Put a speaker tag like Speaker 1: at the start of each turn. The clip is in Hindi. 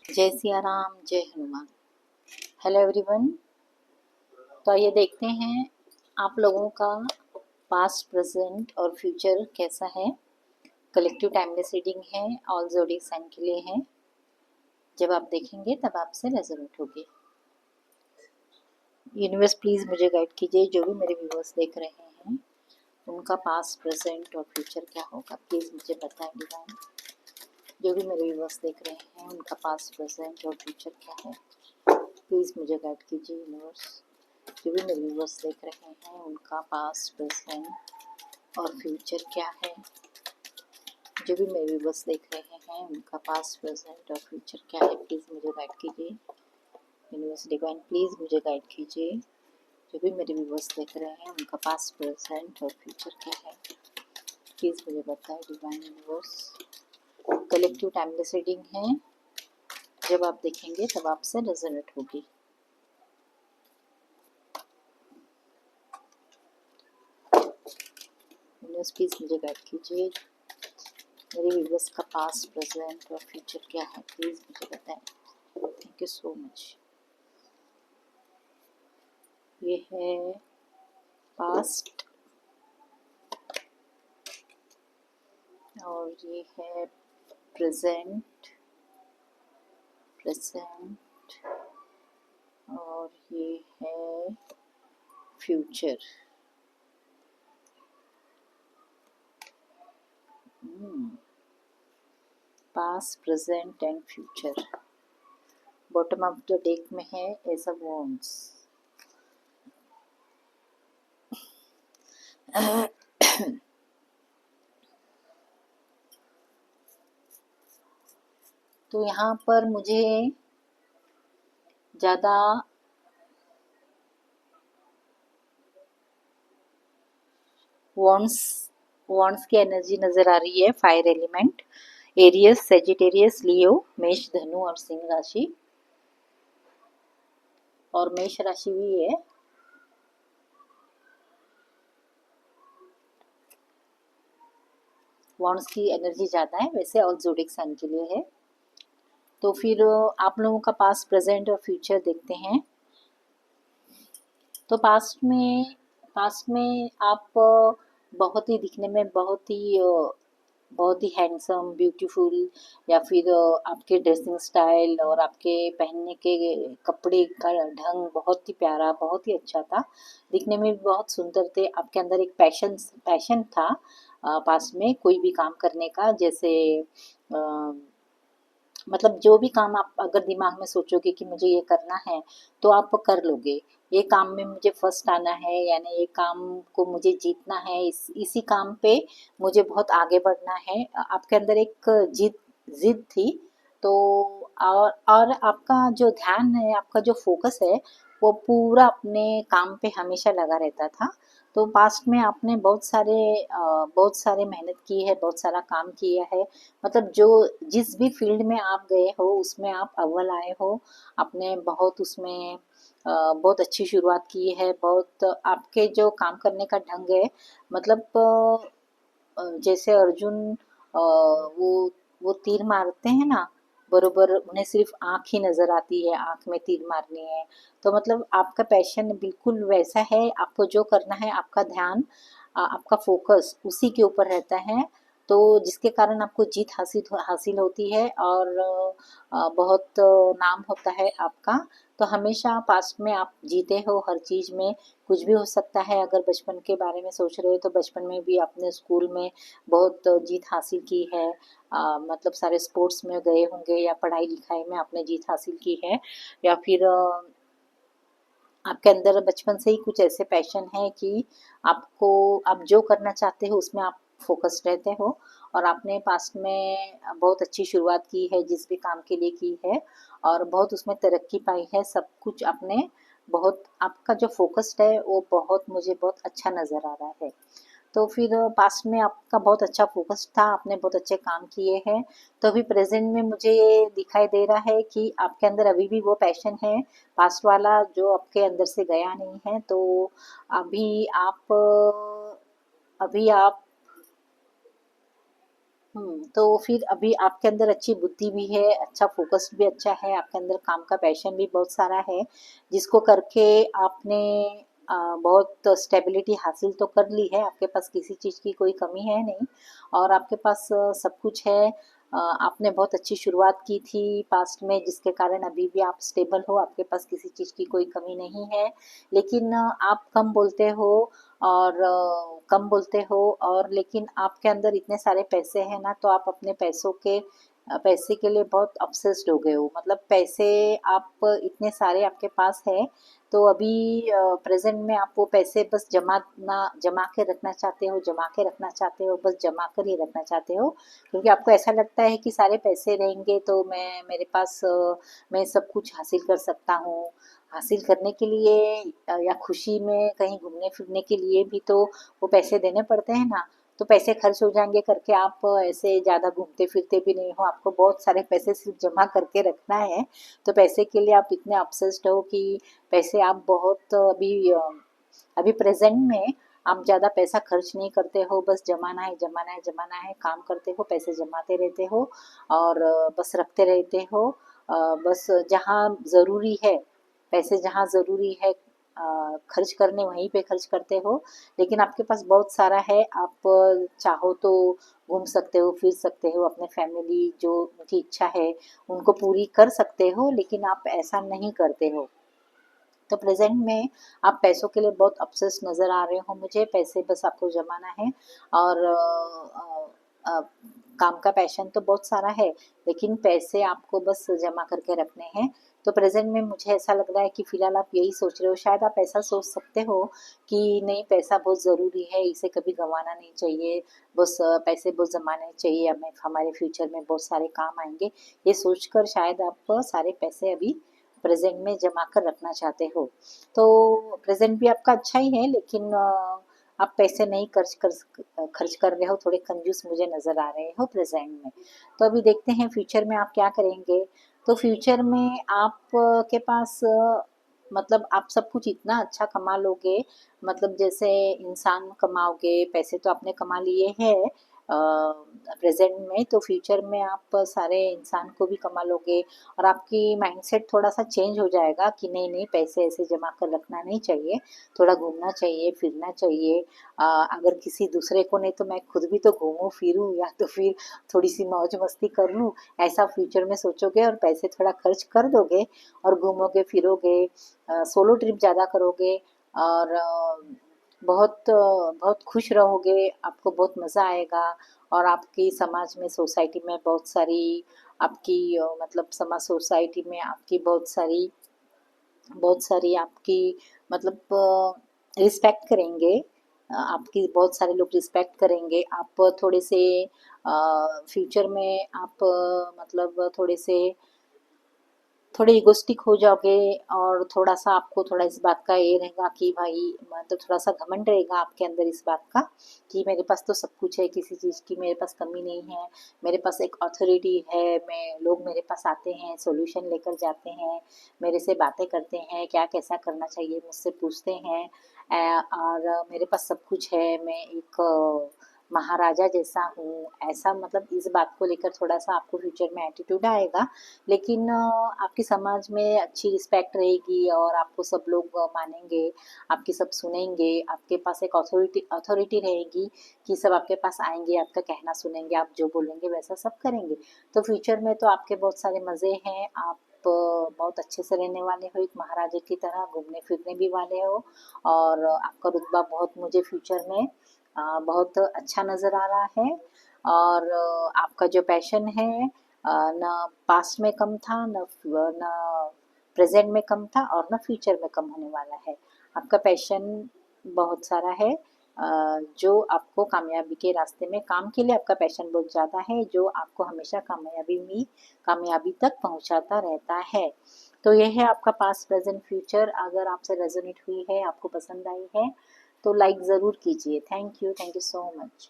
Speaker 1: जय सिया राम, जय हनुमान। Hello everyone. तो आइए देखते हैं आप लोगों का पास्ट, प्रेजेंट और फ्यूचर कैसा है। कलेक्टिव टाइमलेस रीडिंग है, ऑल ज़ोडिएक साइन के लिए है। जब आप देखेंगे तब आपसे रेजोनेट होगी। यूनिवर्स प्लीज़ मुझे गाइड कीजिए, जो भी मेरे व्यूअर्स देख रहे हैं उनका पास्ट, प्रेजेंट और फ्यूचर क्या होगा, प्लीज़ मुझे बताएं डिवाइन। जो भी मेरे व्यूअर्स देख रहे हैं उनका पास्ट, प्रेजेंट और फ्यूचर क्या है, प्लीज़ मुझे गाइड कीजिए यूनिवर्स। जो भी मेरे व्यूअर्स देख रहे हैं उनका पास्ट, प्रेजेंट और फ्यूचर क्या है। जो भी मेरे व्यूअर्स देख रहे हैं उनका पास्ट, प्रेजेंट और फ्यूचर क्या है, प्लीज़ मुझे गाइड कीजिए यूनिवर्स डिवाइन, प्लीज़ मुझे गाइड कीजिए। जो भी मेरे व्यूअर्स देख रहे हैं उनका पास्ट, प्रेजेंट और फ्यूचर क्या है, प्लीज़ मुझे बताएं divine universe. Collective timeless reading है, जब आप देखेंगे तब आपसे रेजोनेट होगी। यूनिवर्स प्लीज़ मुझे गाइड कीजिए, मेरे व्यूअर्स का पास्ट, प्रेजेंट और फ्यूचर क्या है, प्लीज़ मुझे बताएं। Thank you so much. ये है पास्ट और ये है प्रेजेंट, और ये है future. Past, present and future. Bottom of the deck में है एस ऑफ वॉन्ड्स। तो यहाँ पर मुझे ज़्यादा वॉन्ड्स की एनर्जी नज़र आ रही है। फायर एलिमेंट, एरियस, सेजिटेरियस, लियो, मेष, धनु और सिंह राशि, और मेष राशि भी है। वॉन्ड्स की एनर्जी ज़्यादा है, वैसे ऑल ज़ोडिएक साइन के लिए है। तो फिर आप लोगों का पास्ट, प्रेजेंट और फ्यूचर देखते हैं। तो पास्ट में आप बहुत ही दिखने में बहुत ही हैंडसम, ब्यूटीफुल, या फिर आपके ड्रेसिंग स्टाइल और आपके पहनने के कपड़े का ढंग बहुत ही प्यारा, बहुत ही अच्छा था। दिखने में भी बहुत सुंदर थे। आपके अंदर एक पैशन था पास्ट में कोई भी काम करने का। जैसे मतलब जो भी काम आप अगर दिमाग में सोचोगे कि मुझे ये करना है तो आप कर लोगे। ये काम में मुझे फर्स्ट आना है, यानी ये काम को मुझे जीतना है, इसी काम पे मुझे बहुत आगे बढ़ना है। आपके अंदर एक जिद थी। तो और आपका जो ध्यान है, आपका जो फोकस है, वो पूरा अपने काम पे हमेशा लगा रहता था। तो पास्ट में आपने बहुत सारे मेहनत की है, बहुत सारा काम किया है। मतलब जो जिस भी फील्ड में आप गए हो उसमें आप अव्वल आए हो। आपने बहुत उसमें बहुत अच्छी शुरुआत की है। बहुत आपके जो काम करने का ढंग है, मतलब जैसे अर्जुन वो तीर मारते हैं ना, बरोबर उन्हें सिर्फ आँख ही नज़र आती है, आँख में तीर मारनी है। तो मतलब आपका पैशन बिल्कुल वैसा है। आपको जो करना है, आपका ध्यान, आपका फोकस उसी के ऊपर रहता है। तो जिसके कारण आपको जीत हासिल होती है और बहुत नाम होता है आपका। तो हमेशा पास्ट में आप जीते हो हर चीज़ में। कुछ भी हो सकता है। अगर बचपन के बारे में सोच रहे हो तो बचपन में भी आपने स्कूल में बहुत जीत हासिल की है। मतलब सारे स्पोर्ट्स में गए होंगे या पढ़ाई लिखाई में आपने जीत हासिल की है, या फिर आपके अंदर बचपन से ही कुछ ऐसे पैशन है कि आप जो करना चाहते हो उसमें आप फोकस्ड रहते हो। और आपने पास्ट में बहुत अच्छी शुरुआत की है जिस भी काम के लिए की है, और बहुत उसमें तरक्की पाई है। सब कुछ आपने बहुत, आपका जो फोकस्ड है वो बहुत, मुझे बहुत अच्छा नज़र आ रहा है। तो फिर पास्ट में आपका बहुत अच्छा फोकस था, आपने बहुत अच्छे काम किए हैं। तो अभी प्रेजेंट में मुझे ये दिखाई दे रहा है कि आपके अंदर अभी भी वो पैशन है पास्ट वाला, जो आपके अंदर से गया नहीं है। तो अभी आप अभी आप तो फिर अभी आपके अंदर अच्छी बुद्धि भी है, अच्छा फोकस भी अच्छा है, आपके अंदर काम का पैशन भी बहुत सारा है, जिसको करके आपने बहुत स्टेबिलिटी हासिल तो कर ली है। आपके पास किसी चीज़ की कोई कमी है नहीं और आपके पास सब कुछ है। आपने बहुत अच्छी शुरुआत की थी पास्ट में, जिसके कारण अभी भी आप स्टेबल हो, आपके पास किसी चीज़ की कोई कमी नहीं है। लेकिन आप कम बोलते हो और लेकिन आपके अंदर इतने सारे पैसे हैं ना, तो आप अपने पैसे के लिए बहुत ऑब्सेस्ड हो गए हो। मतलब पैसे आप इतने सारे आपके पास है, तो अभी प्रेजेंट में आप वो पैसे बस जमा के रखना चाहते हो, बस जमा कर ही रखना चाहते हो, क्योंकि आपको ऐसा लगता है कि सारे पैसे रहेंगे तो मेरे पास मैं सब कुछ हासिल कर सकता हूँ। हासिल करने के लिए या खुशी में कहीं घूमने फिरने के लिए भी तो वो पैसे देने पड़ते हैं ना। तो पैसे खर्च हो जाएंगे करके आप ऐसे ज़्यादा घूमते फिरते भी नहीं हो, आपको बहुत सारे पैसे सिर्फ जमा करके रखना है। तो पैसे के लिए आप इतने ऑब्सेस्ड हो कि पैसे आप बहुत अभी प्रेजेंट में आप ज़्यादा पैसा खर्च नहीं करते हो, बस जमाना है, काम करते हो, पैसे जमाते रहते हो और बस रखते रहते हो। बस जहाँ ज़रूरी है, पैसे जहाँ ज़रूरी है खर्च करने, वहीं पे खर्च करते हो। लेकिन आपके पास बहुत सारा है, आप चाहो तो घूम सकते हो, फिर सकते हो, अपने फैमिली जो उनकी इच्छा है उनको पूरी कर सकते हो, लेकिन आप ऐसा नहीं करते हो। तो प्रेजेंट में आप पैसों के लिए बहुत ऑब्सेस नज़र आ रहे हो मुझे। पैसे बस आपको जमाना है और काम का पैशन तो बहुत सारा है, लेकिन पैसे आपको बस जमा करके रखने हैं। तो प्रेजेंट में मुझे ऐसा लग रहा है कि फ़िलहाल आप यही सोच रहे हो। शायद आप ऐसा सोच सकते हो कि नहीं, पैसा बहुत ज़रूरी है, इसे कभी गंवाना नहीं चाहिए, बस पैसे बहुत जमाने चाहिए, हमें हमारे फ्यूचर में बहुत सारे काम आएंगे। ये सोचकर शायद आप सारे पैसे अभी प्रेजेंट में जमा कर रखना चाहते हो। तो प्रेजेंट भी आपका अच्छा ही है, लेकिन आप पैसे नहीं खर्च कर रहे हो, थोड़े कंजूस मुझे नज़र आ रहे हो प्रेजेंट में। तो अभी देखते हैं फ्यूचर में आप क्या करेंगे। तो फ्यूचर में आप के पास मतलब आप सब कुछ इतना अच्छा कमा लोगे, मतलब जैसे इंसान कमाओगे, पैसे तो आपने कमा लिए हैं प्रेजेंट में, तो फ्यूचर में आप सारे इंसान को भी कमा लोगे और आपकी माइंडसेट थोड़ा सा चेंज हो जाएगा कि नहीं नहीं, पैसे ऐसे जमा कर रखना नहीं चाहिए, थोड़ा घूमना चाहिए, फिरना चाहिए। अगर किसी दूसरे को नहीं तो मैं खुद भी तो घूमूं फिरूं, या तो फिर थोड़ी सी मौज मस्ती कर लूं, ऐसा फ्यूचर में सोचोगे और पैसे थोड़ा खर्च कर दोगे और घूमोगे फिरोगे, सोलो ट्रिप ज़्यादा करोगे और बहुत खुश रहोगे, आपको बहुत मज़ा आएगा। और आपकी समाज में, सोसाइटी में बहुत सारी आपकी मतलब समाज सोसाइटी में आपकी बहुत सारी आपकी मतलब रिस्पेक्ट करेंगे। आपकी बहुत सारे लोग रिस्पेक्ट करेंगे। आप थोड़े से फ्यूचर में आप मतलब थोड़े इगोस्टिक हो जाओगे और थोड़ा सा आपको थोड़ा इस बात का ये रहेगा कि भाई, मतलब थोड़ा सा घमंड रहेगा आपके अंदर इस बात का कि मेरे पास तो सब कुछ है, किसी चीज़ की मेरे पास कमी नहीं है, मेरे पास एक अथॉरिटी है, मैं लोग मेरे पास आते हैं, सॉल्यूशन लेकर जाते हैं, मेरे से बातें करते हैं, क्या कैसा करना चाहिए मुझसे पूछते हैं। और मेरे पास सब कुछ है, मैं एक महाराजा जैसा हूँ, ऐसा मतलब इस बात को लेकर थोड़ा सा आपको फ्यूचर में एटीट्यूड आएगा। लेकिन आपकी समाज में अच्छी रिस्पेक्ट रहेगी और आपको सब लोग मानेंगे, आपकी सब सुनेंगे, आपके पास एक अथॉरिटी रहेगी कि सब आपके पास आएंगे, आपका कहना सुनेंगे, आप जो बोलेंगे वैसा सब करेंगे। तो फ्यूचर में तो आपके बहुत सारे मज़े हैं, आप बहुत अच्छे से रहने वाले हो, एक महाराजा की तरह घूमने फिरने भी वाले हो और आपका रुतबा बहुत मुझे फ्यूचर में बहुत अच्छा नज़र आ रहा है। और आपका जो पैशन है ना पास्ट में कम था, न प्रेजेंट में कम था और न फ्यूचर में कम होने वाला है। आपका पैशन बहुत सारा है, जो आपको कामयाबी के रास्ते में, काम के लिए आपका पैशन बहुत ज़्यादा है, जो आपको हमेशा कामयाबी तक पहुंचाता रहता है। तो यह है आपका पास्ट प्रेजेंट फ्यूचर। अगर आपसे रेजोनेट हुई है, आपको पसंद आई है, तो लाइक ज़रूर कीजिए। Thank you so much.